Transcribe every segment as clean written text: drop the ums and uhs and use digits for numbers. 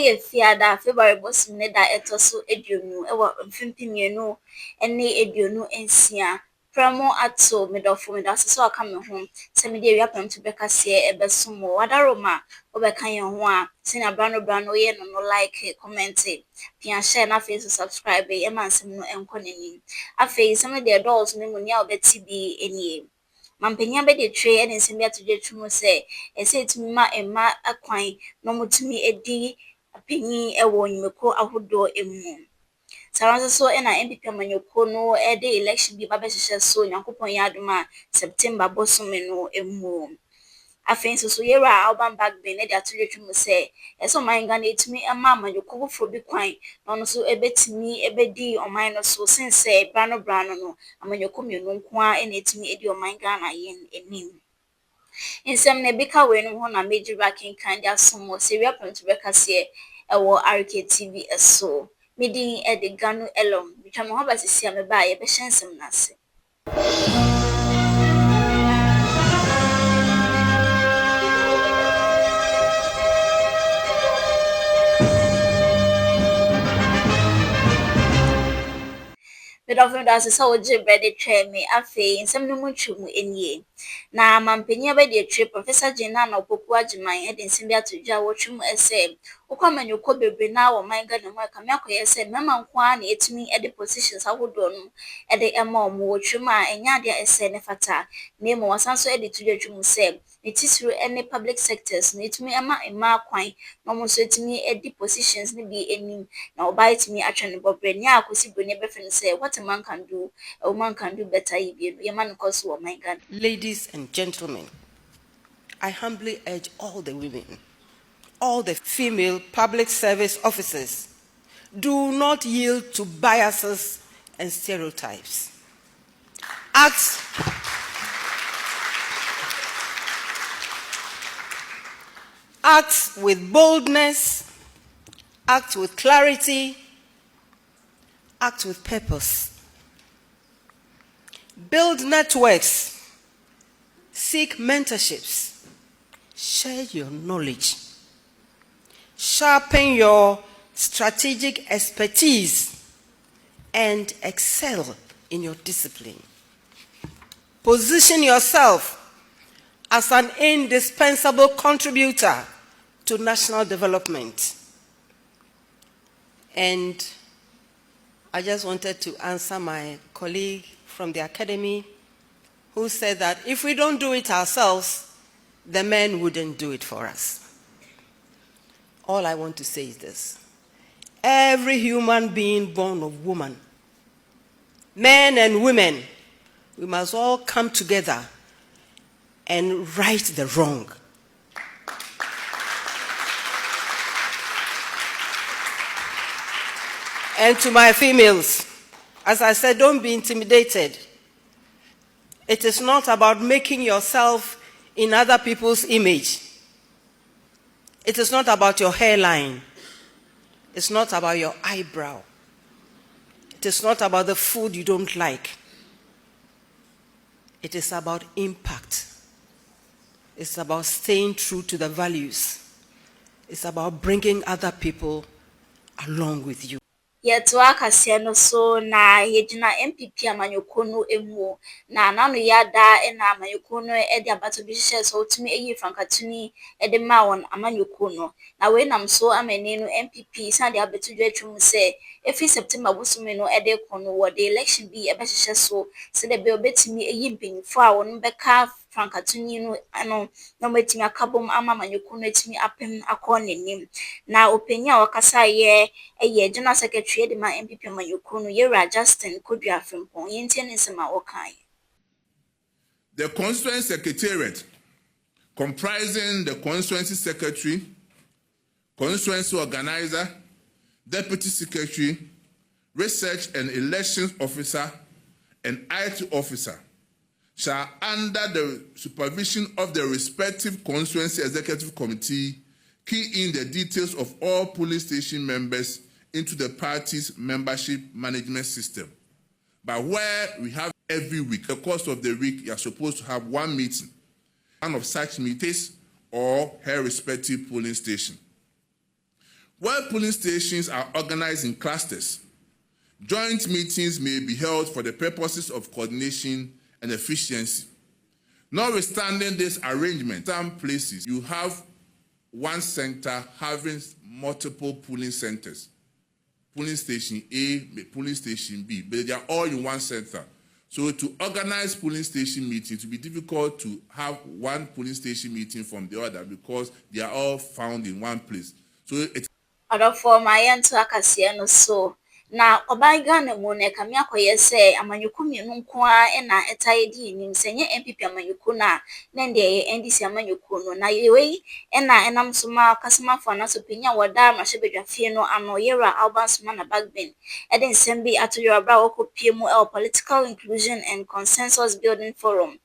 ye fiada February bosom ne da etoso eduonu ewo mfimpimienu ene eduonu ensia Pramo ato medofo medaso aka me ho se me de wiapam to beka se ebesomo wadaroma obeka yen ho a se na brano ye no like comment pia share na face subscribe e man sem no enko nani afei se me de dolls ne munia obeti bi enie mampenya be de tre ene nsem ya to dwetwu se ese etumi ma emma akwan no mutumi edi apenyi ewo nyimeko ahodo emu Saranso so na MPP amanyoko no de election bi babehye so Nyankopon ya adoma September bosom no emu afen so yera Alban Bagbin na de atodwetwu mu se eso manga na etumi ama amanyoko bofo bi kwan no no so ebetimi ebedi oman no so sense brano no amanyoko mienu nko a na etumi edi oman Ghana yen enim insem na bika we no ho na mejira kenkan dia somo se wi apento beka se ewo RKTV eso Midday Ganu Elom, which I'm about to see me by a patience and nasi. But often does a soldier bread tray me a fay in some muchu in ye. Na mampenia by the trip, Professor Jenana Popuajima head in Simbia to Jawachum essay. O come and you could be now or my gun and work a milk essay, Mamma Kwan, it me at the positions I would do at the Emo Chuma and Yadia essay nefata. Name was answer edit to your chum say. It is through any public sectors, need me a mark quine, no more to me at the positions, be any now bite me at an Bobrenia, could see Brunebe say what a man can do, a woman can do better if you man cause what my God. Ladies and gentlemen, I humbly urge all the women, all the female public service officers, do not yield to biases and stereotypes. Act with boldness, act with clarity, act with purpose. Build networks, seek mentorships, share your knowledge, sharpen your strategic expertise, and excel in your discipline. Position yourself as an indispensable contributor to national development. And I just wanted to answer my colleague from the academy who said that if we don't do it ourselves, the men wouldn't do it for us. All I want to say is this. Every human being born of woman, men and women, we must all come together and right the wrong. And to my females, as I said, don't be intimidated. It is not about making yourself in other people's image. It is not about your hairline. It's not about your eyebrow. It is not about the food you don't like. It is about impact. It's about staying true to the values. It's about bringing other people along with you. Yet waka no so na yejina MPP amanyoko no emu na nanu yada na amanyoko no e de abato bi hye so tumi eyi frankatuni e de ma won amanyoko no na we nam so amani no MPP san de abeto dwatwum se efi September busumi no e de kono wo de election bi e be hye so se de be obetumi eyi mpanyifo a won beka frankatuni no ano no metimi akabom ama amanyoko no etimi apem akọ na opanya wakasa ye General Secretary de ma MPP amanyoko no yera Justin Kodua Frimpong yenti ne nsema wokai. The Constituency Secretariat, comprising the Constituency Secretary, Constituency Organizer, Deputy Secretary, Research and Elections Officer, and IT Officer, shall, under the supervision of the respective Constituency Executive Committee, key in the details of all polling station members into the party's membership management system. But where we have every week, the course of the week, you are supposed to have one meeting, one of such meetings or her respective polling station. While polling stations are organized in clusters, joint meetings may be held for the purposes of coordination and efficiency. Notwithstanding this arrangement, some places you have one center having multiple polling centers. Polling station A, polling station B, but they are all in one center. So to organize polling station meetings, it will be difficult to have one polling station meeting from the other because they are all found in one place. So it for my Manso Akwasiso so na Bagbin mu ne kame akoye se amanyuku mienu nko a na etaye di nim senye MPP amanyuku na ndeye NDC amanyuku no na yewe na enam so ma kasema fo na so penya woda ma hyebedwafie no ano yera Alban suma na Bagbin ede nsem bi ato yorobra wokopie mu political inclusion and consensus building forum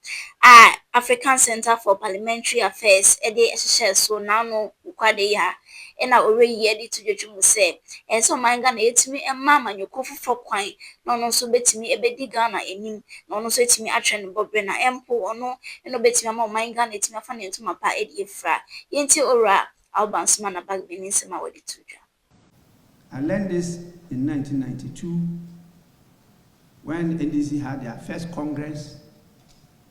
African Center for Parliamentary Affairs ede ehye so na no kwade ya ena oreyi edi to dwetwu se enso manga na etimi emma manyoko fofo kwan no no so betimi ebedi Ghana enim no no so etimi atwe ne bobre na empo ono eno betimi ama manga na etimi afa ne ntuma pa edi efra yenti ora Alban suma na Bagbin nsema wadi tudwa. I learned this in 1992 when NDC had their first Congress,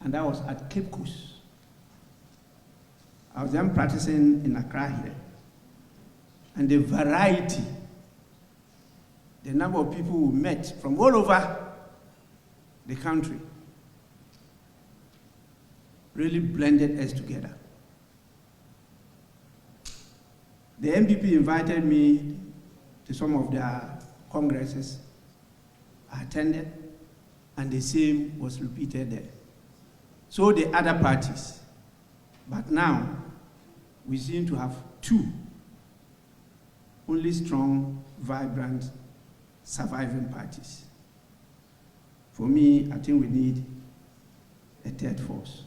and that was at Cape Coast. I was then practicing in Accra here. And the variety, the number of people who met from all over the country really blended us together. The MPP invited me to some of their congresses. I attended, and the same was repeated there. So the other parties. But now, we seem to have two only strong, vibrant, surviving parties. For me, I think we need a third force.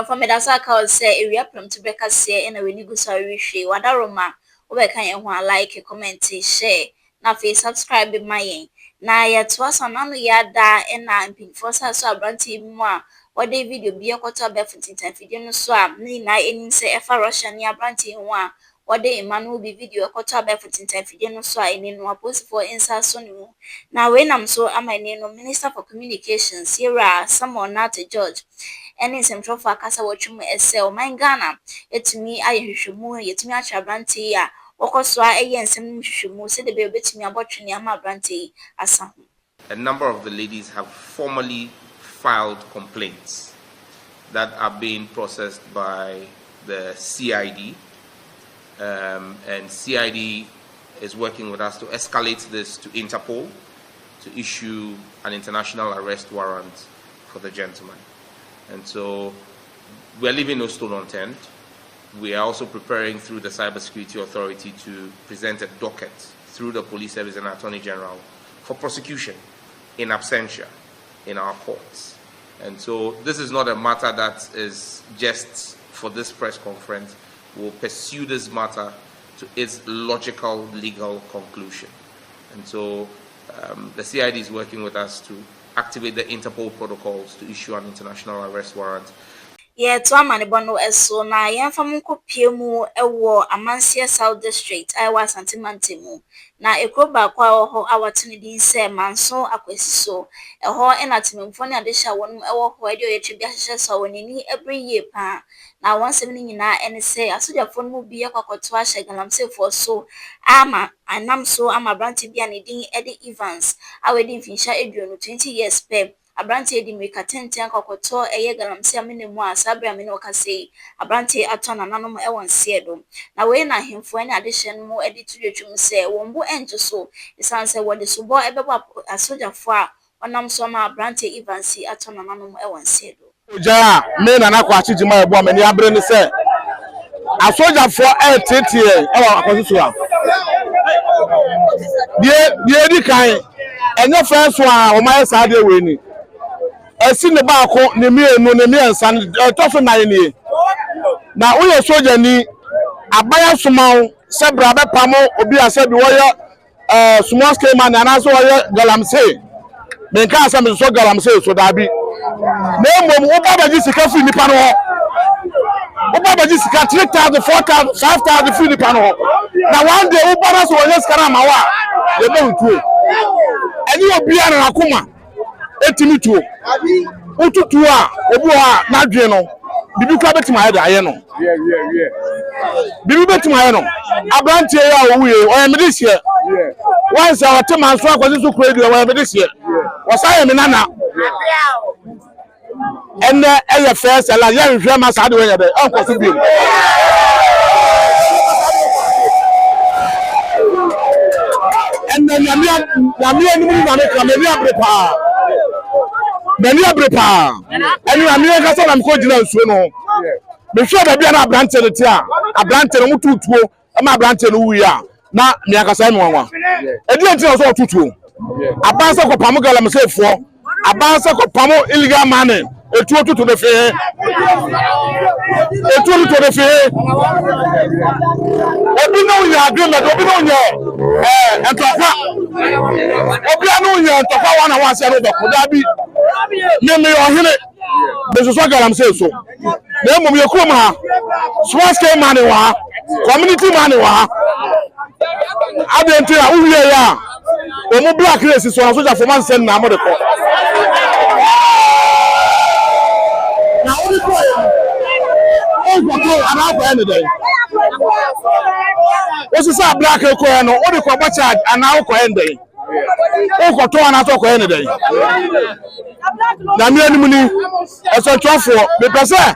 For me, that's how I say, if you are to break us here in a really good sorry, Wadaroma, over can like, comment, share, na subscribe in my na yet was on no yada and I'm being forced so branty more. What the video be a quarter barefoot in video no swab, Nina, any say a Russian near branty one. What day man will be video a quarter barefoot in video no swab in no post for inside Sony. Now, when I'm so, am I name Minister for Communications, here someone not a judge. And in some trophy, Casa watch me sell my Ghana. It's me, I should move, yet me a branty. A number of the ladies have formally filed complaints that are being processed by the CID, and CID is working with us to escalate this to Interpol to issue an international arrest warrant for the gentleman. And so we're leaving no stone unturned. We are also preparing through the Cybersecurity Authority to present a docket through the Police Service and Attorney General for prosecution in absentia in our courts. And so this is not a matter that is just for this press conference. We'll pursue this matter to its logical legal conclusion. And so the CID is working with us to activate the Interpol protocols to issue an international arrest warrant. Yeah, to a man bono eso na yen famunko piemu ewo Amansia South District Iwa Santimantemu na ekroba kwa ho awatuni din se Manso Akwasiso eho enatimemfo ne adehya wonum ewo ho ade oyetwe ahye so wonini every year pa na wansem ni nyina ene se asojafo no bi yakwakoto ahye galamsefo so ama anam so ama branch bia ne din ede Evans awedi finsha eduonu 20 years pe Abranti edi mrika tenten kokoto eye galamsi aminemu a sabra amene okase abranti atona nanom ewon siedo na we na hemfo ani adehye no mu edi tudwetwum se wonbo enjo so isanse wode subo ebebo asojafo a onam so ma abranti Evansi atona nanom ewon siedo oja me na nakwachi jima ebo amani abre ni se asojafo etetie ewa Akwasiso a die di kan enye first one o ma sa de we ni esi ne ba ko ne mienu ne miensa to so nan ni na wo ye soja ni abaya sumaw se bra be pamo obi ase bi wo ye small scale man na so wo ye galamse me ka ase me so galamse so da bi na mom wo ba baji sika fi ni pa no wo ba baji sika 3000 4000 5000 fi ni pa no na one day wo bara so wonyes kana ma wa ye be ntuo eni obi ara na akoma etimi tuo ututu a obi ha na dwe no bibi kwa betima aye da aye no bibi betima aye no abrantie ya owuye o me this year once our team Manso Akwasiso credit o me this year wasaye me nana ene eye first la ya hwehwe ma sa de we yede onkoso bi ene nyamia ni mu na me kameli abrepa many abrepa ene nyamia ka so na me ko gina nsuo no me hwe da bia na abrante ne tia abrante no mututuo ma abrante no wuyi a na me akasa me wanwa edi enti na so tutuo abansa ko pam gala me sefo abansa ko pam illegal money etuo tutu de fe etuo tutu de fe obi no nya agreement obi no nya entokwa obi anu nya entokwa wana wanse no de koda bi me ohene be so gala me sefo na mum yekum ha small scale money wa community money wa adenti a uhiye ya omu black race so na soja for man send na amode ko na ori ko o gbo ana ko ene dey o si sa black ko e no ori ko gba charge ana ko ene dey o ko to ana to ko ene dey na mi eni muni eso twafo me pese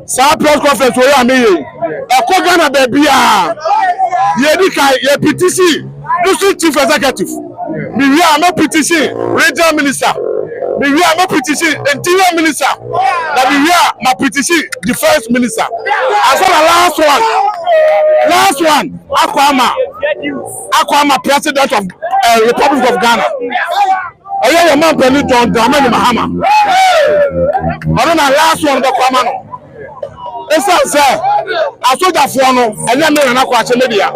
sa press conference wo ya me ye e ko Ghana be bia ye di kai ye PTC district chief executive me we am PTC regional minister me we am PTC interior minister na me we am my PTC defense minister as well as last one akwama president of Republic of Ghana oyo your man Penny John Dramani Mahama odo na last one the kwama no esa say asoja fo no ene me na kwa che media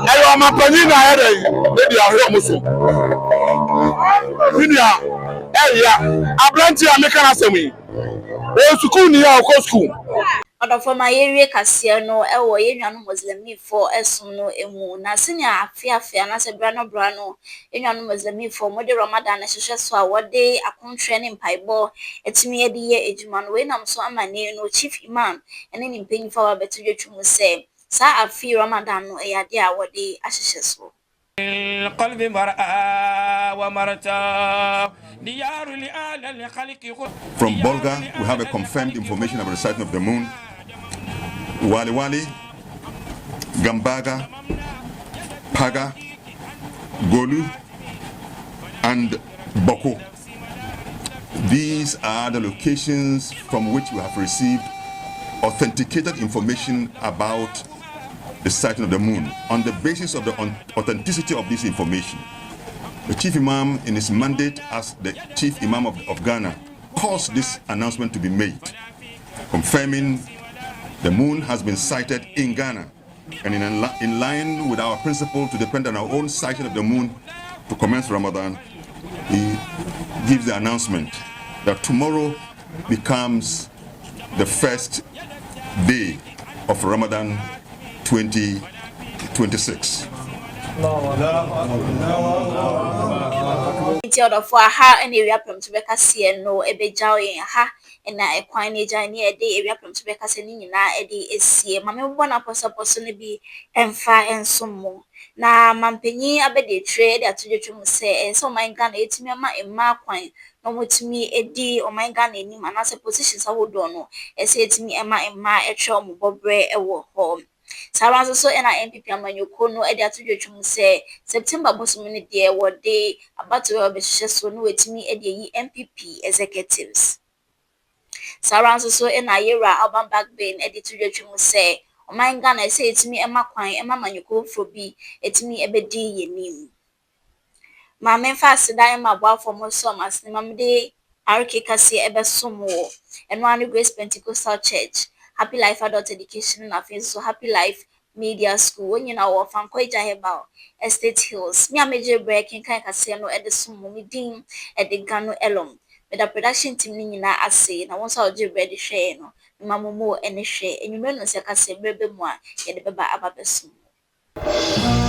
ayo ma Penny na here media ho muso media eya abranti ameka na asemi o school ni ya ko school Odofo ma yewie kase no ewo yenwanu muslimifo esum no emu na senya afia na se bra no yenwanu muslimifo mode Ramadan na hwehwe so a wode akontwe ne mpaibo etimi yedi ye ejuma no we nam so amane no chief imam ene ne mpanyifo wa betudwetwu se sa afi Ramadan no eyade a wode ahwehwe so القلب مرأة ومرتا From Bolga, we have a confirmed information about the sighting of the moon. Wali Wali, Gambaga, Paga, Golu, and Boko. These are the locations from which we have received authenticated information about the sighting of the moon. On the basis of the authenticity of this information, the Chief Imam, in his mandate as the Chief Imam of Ghana, caused this announcement to be made, confirming the moon has been sighted in Ghana, and in line with our principle to depend on our own sighting of the moon to commence Ramadan, he gives the announcement that tomorrow becomes the first day of Ramadan 2026. Ti odofo aha ene wi apem to beka se no ebejaw yen ha na ekwan ne gyan ne ede wi apem to beka se ni nyina ede esie mame bo na poso ne bi emfa ensomo na mampanyi abede tre ede atodwetwe mu se enso man Ghana etimi ama emma kwan no motimi edi o man Ghana ni manase positions awodo no ese etimi emma etwe o mobobre ewo ho Saranso so ena MPP amanyoko no ede atodwetwe mu se September bosom ne de wode abato obehye so no wetimi ede yi MPP executives Saranso so ena yera Alban Bagbin ede atodwetwe mu se oman Ghana se etimi ema kwan ema manyoko frobi etimi ebedi yenim ma memfa sedai ma boafo mo so masema mde arke kase ebesomo eno anu Grace Pentecostal Church Happy Life Adult Education na so Happy Life Media School when you know of Fankoija Hebao Estate Hills. Me a major breaking kind kase no edesum mumidin edegano elom. With the production team ni na ase na wonsa oje bread share no. Mamumo ene share enyume no se kase brebe mo a yede beba ababesum. you.